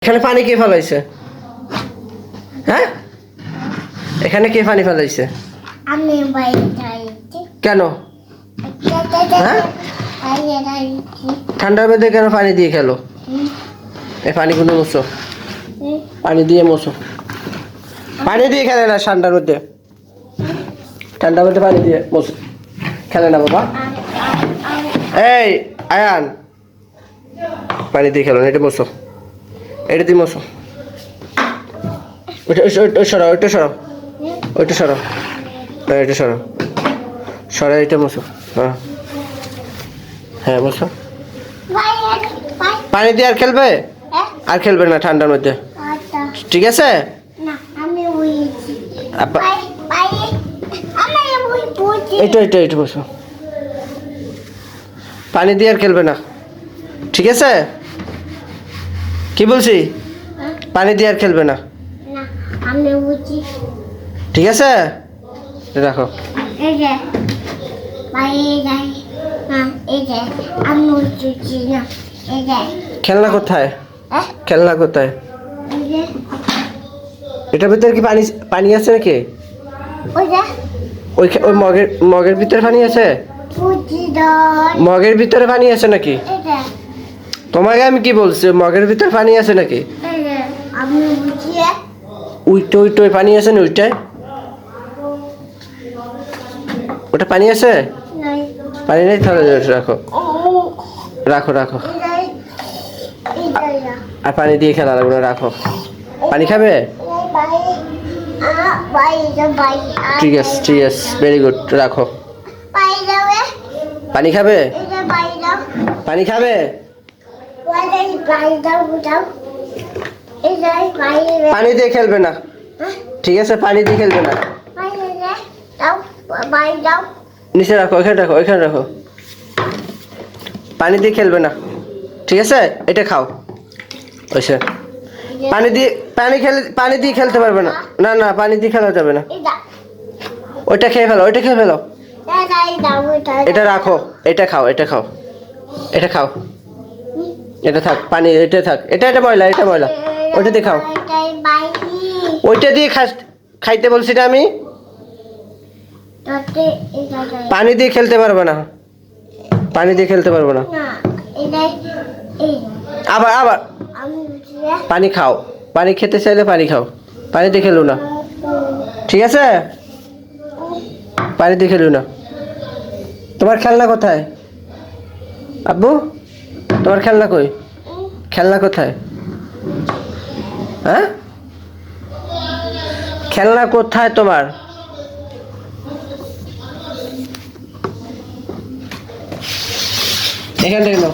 এখানে পানি কে ফেলাইছে? হ্যাঁ, এখানে কে পানি ফেলাইছে? আমি বাইরে যাইছি। কেন? হ্যাঁ, বাইরে যাইছি। ঠান্ডার মধ্যে কেন পানি দিয়ে খেলো? এই পানিগুলো মোছো, পানি দিয়ে মোছো। পানি দিয়ে খেলে না ঠান্ডার মধ্যে, ঠান্ডার মধ্যে পানি দিয়ে মোছো খেলে না বাবা। এই আয়ান, পানি দিয়ে খেলো না, এটা মোছো, এটা দিয়ে মোছো। ওইটা সরাও, ওইটা সরাও, ওইটা সরাও, এটা সরাও, সরাও, এটা মোছো। হ্যাঁ হ্যাঁ মোছো। পানি দিয়ে আর খেলবে? আর খেলবে না ঠান্ডার মধ্যে, ঠিক আছে? না, আমি উইছি। আপা- বাইরে আমি উই বুঝি। এটা বসো। পানি দিয়ে আর খেলবে না, ঠিক আছে? কি বলছি? পানি দিয়ে আর খেলবে না, না, আমি বুঝি। ঠিক আছে? রাখো। এই যে বাইরে যাই। না, এই যে আমি বুঝছি না। এই যে খেলনা কোথায়? খেলনা কোথায়? এই যে এটার ভিতরে কি পানি পানি আছে নাকি? ওই যে ওই মগের ভিতরে পানি আছে? বুঝি দর। মগের ভিতরে পানি আছে নাকি? এই যে তোমাকে আমি কি বলছি, মগের ভিতরে পানি আছে নাকি? এই যে আমি বুঝি। ওই পানি আছে না ওইটায়? ওটা পানি আছে? নাই। পানি নেই, তাহলে রাখো, রাখো রাখো। এই যে আর পানি দিয়ে খেলা লাগবে না, রাখো। পানি খাবে? ঠিক আছে, ঠিক আছে, ভেরি গুড, রাখো। পানি খাবে? পানি খাবে? পানি দিয়ে খেলবে না, ঠিক আছে? পানি দিয়ে খেলবে না। নিচে রাখো, এখানে রাখো, এখানে রাখো। পানি দিয়ে খেলবে না, ঠিক আছে? এটা খাও। ওইসে পানি দিয়ে খেলতে পারবে না, না না, পানি দিয়ে খেলা যাবে না। ওইটা খেয়ে ফেলো, ওইটা খেয়ে ফেলো। এটা রাখো, এটা খাও, এটা খাও, এটা খাও, এটা থাক, পানি এটা থাক, এটা ময়লা, এটা ময়লা, ওইটা দিয়ে খাও। ওইটা দিয়ে খাইতে বলছি না আমি? পানি দিয়ে খেলতে পারবে না, পানি দিয়ে খেলতে পারবো না। আবার আবার পানি খাও, পানি খেতে চাইলে পানি খাও, পানি দিয়ে খেলো না, ঠিক আছে? পানি দিয়ে খেলো না। তোমার খেলনা কোথায় আব্বু? তোমার খেলনা কই? খেলনা কোথায়? হ্যাঁ, খেলনা কোথায় তোমার? এখান থেকে নাও।